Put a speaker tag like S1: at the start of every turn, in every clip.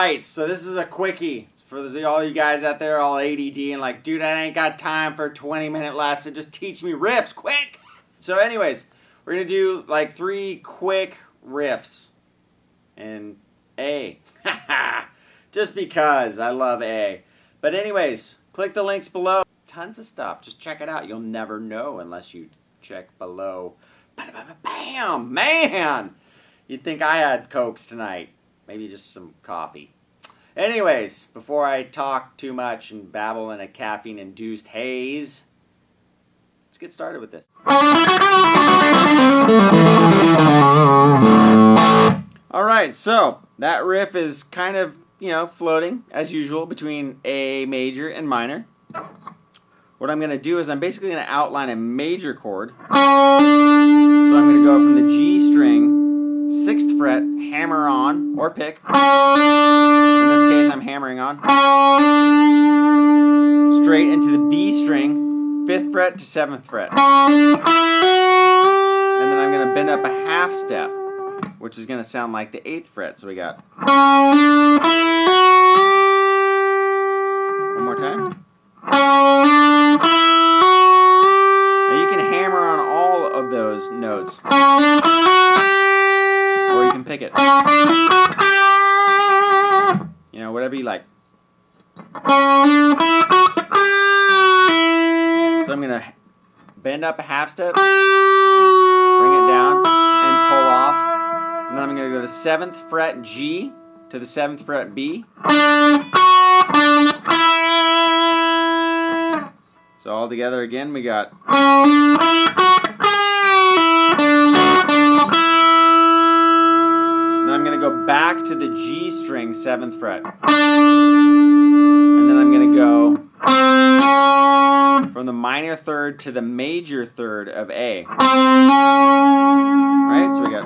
S1: right, so this is a quickie. It's for all you guys out there all ADD and like, dude, I ain't got time for a 20-minute lesson. Just teach me riffs, quick. So anyways, we're going to do like 3 quick riffs. And A. Just because I love A. But anyways, click the links below. Tons of stuff. Just check it out. You'll never know unless you check below. Bam! Man! You'd think I had Cokes tonight. Maybe just some coffee. Anyways, before I talk too much and babble in a caffeine-induced haze, let's get started with this. Alright, so that riff is kind of, floating, as usual, between A major and minor. What I'm going to do is I'm basically going to outline a major chord. So I'm going to go from the G string, 6th fret, hammer on, or pick. In this case, I'm hammering on. Straight into the B string, 5th fret to 7th fret. And then I'm going to bend up a half step, which is going to sound like the 8th fret. So we got... One more time. Now you can hammer on all of those notes. Or you can pick it. Whatever you like. So I'm going to bend up a half step, bring it down, and pull off. And then I'm going to go to the 7th fret G to the 7th fret B. So all together again, we got... Now I'm going to go back to the G string, 7th fret. And then I'm going to go from the minor third to the major third of A. Right? So we got...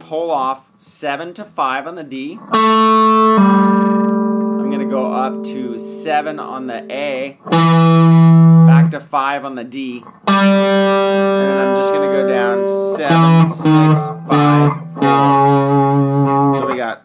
S1: Pull off 7 to 5 on the D. I'm going to go up to 7 on the A, back to 5 on the D, and then I'm just going to go down 7, 6, 5, 4. So we got...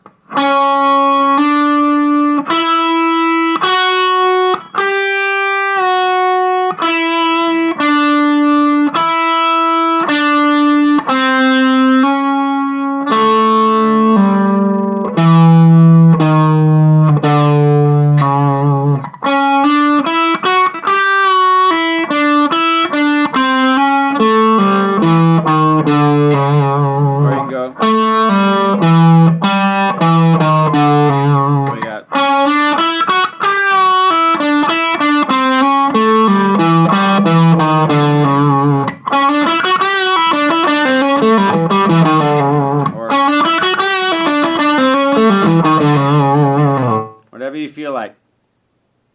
S1: Whatever you feel like.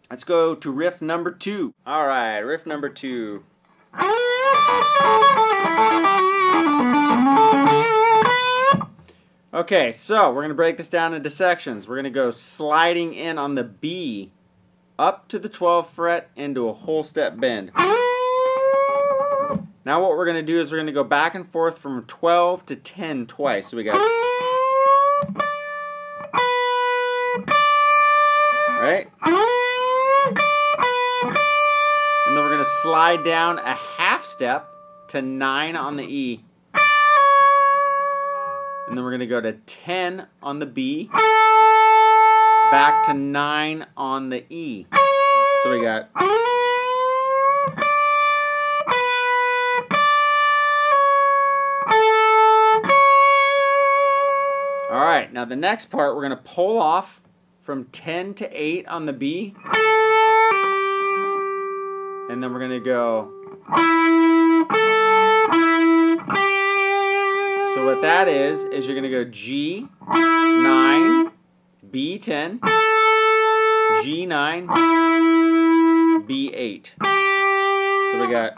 S1: Let's go to riff number 2. All right, riff number 2. Okay, so we're going to break this down into sections. We're going to go sliding in on the B up to the 12th fret into a whole step bend. Now what we're going to do is we're going to go back and forth from 12 to 10 twice. So we got... Right? And then we're going to slide down a half step to 9 on the E. And then we're going to go to 10 on the B, back to 9 on the E. So we got... Alright, now the next part we're going to pull off from 10 to 8 on the B. And then we're going to go... So what that is you're going to go G, 9, B10, G9, B8. So we got...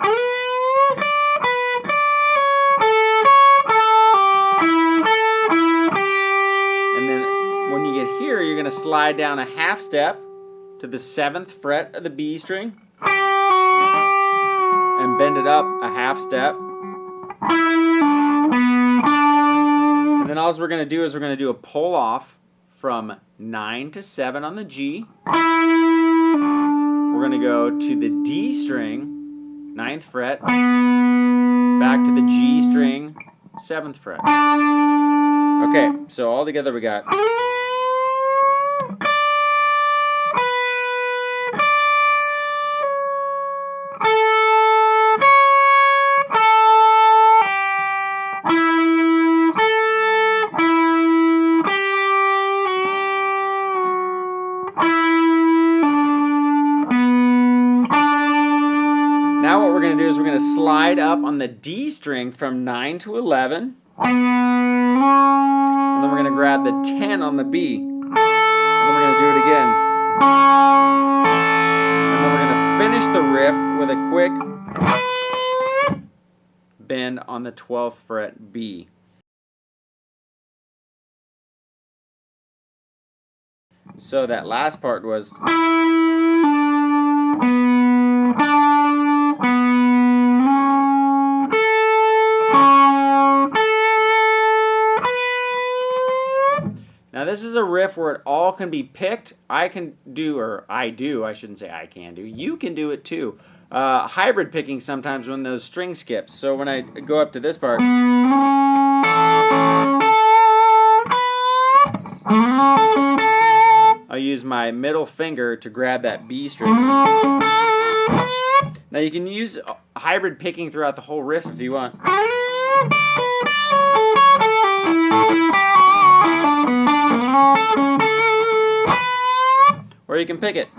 S1: And then when you get here, you're going to slide down a half step to the 7th fret of the B string and bend it up a half step. And then all we're going to do is we're going to do a pull off from 9 to 7 on the G. We're going to go to the D string, 9th fret, back to the G string, 7th fret. Okay, so all together we got. Now what we're going to do is we're going to slide up on the D string from 9 to 11. And then we're going to grab the 10 on the B. And then we're going to do it again. And then we're going to finish the riff with a quick bend on the 12th fret B. So that last part was. Now this is a riff where it all can be picked. I can do, or I do, I shouldn't say I can do. You can do it too. Hybrid picking sometimes when those string skips. So when I go up to this part. I'll use my middle finger to grab that B string. Now you can use hybrid picking throughout the whole riff if you want. Or you can pick it.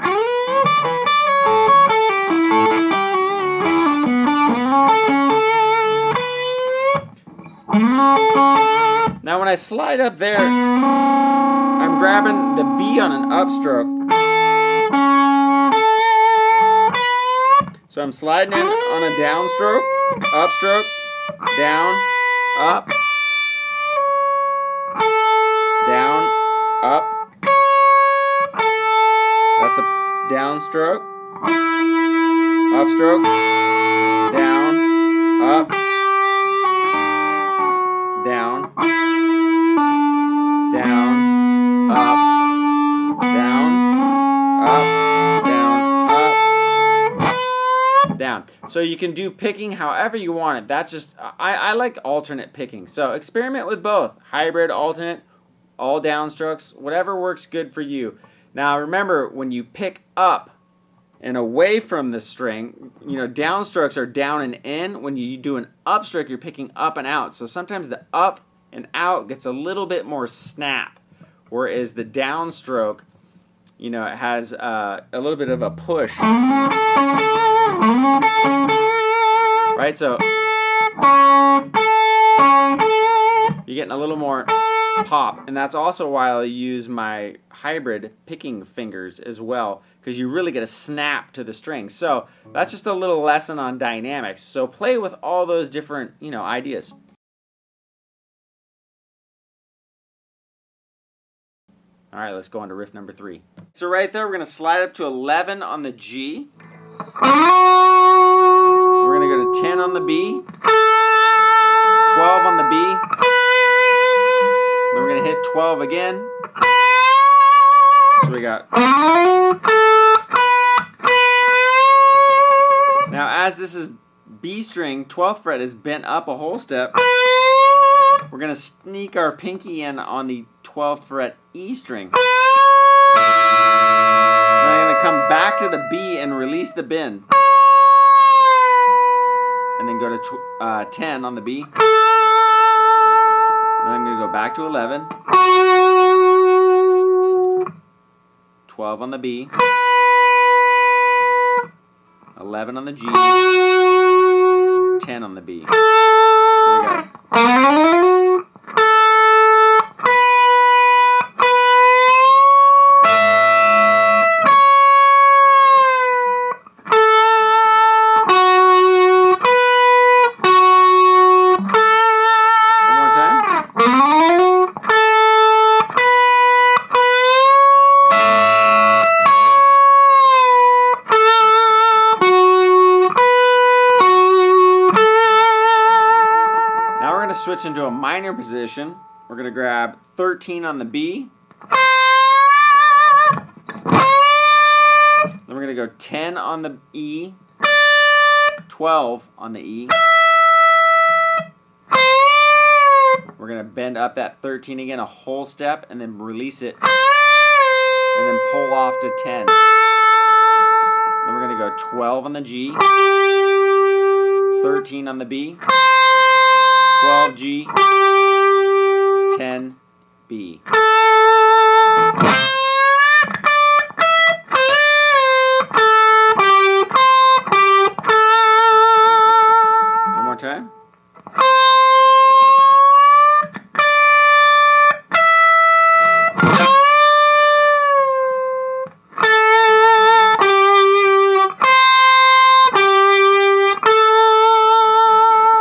S1: Now when I slide up there, I'm grabbing the B on an upstroke. So I'm sliding in on a downstroke, upstroke, down, up, down, up. That's a downstroke, upstroke, down, up, down, down, up, down, up, down, up, down. So you can do picking however you want it. That's just, I like alternate picking. So experiment with both. Hybrid, alternate, all downstrokes, whatever works good for you. Now remember, when you pick up and away from the string, downstrokes are down and in. When you do an upstroke, you're picking up and out. So sometimes the up and out gets a little bit more snap, whereas the downstroke, it has a little bit of a push. Right? So you're getting a little more pop, and that's also why I use my hybrid picking fingers as well, because you really get a snap to the string. So that's just a little lesson on dynamics. So play with all those different ideas. All right, let's go on to riff number 3. So right there, we're going to slide up to 11 on the G. We're going to go to 10 on the B, 12 on the B. Then we're going to hit 12 again. So we got. Now as this is B string, 12th fret is bent up a whole step. We're going to sneak our pinky in on the 12th fret E string. Then I'm going to come back to the B and release the bend. And then go to 10 on the B. Then I'm going to go back to 11. 12 on the B. 11 on the G. 10 on the B. So we got. switch into a minor position. We're going to grab 13 on the B. Then we're going to go 10 on the E, 12 on the E. We're going to bend up that 13 again, a whole step, and then release it, and then pull off to 10. Then we're going to go 12 on the G, 13 on the B, 12 G, 10 B. One more time.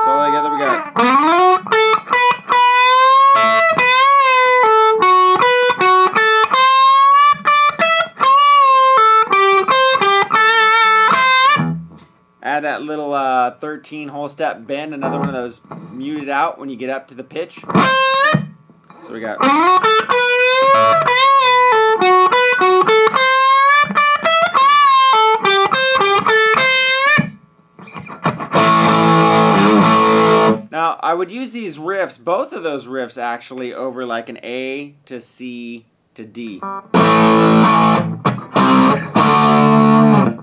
S1: So all together we got. Add that little 13 whole step bend, another one of those muted out when you get up to the pitch. So we got. Now, I would use these riffs, both of those riffs actually, over like an A to C to D.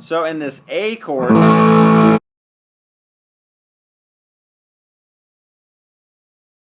S1: So in this A chord,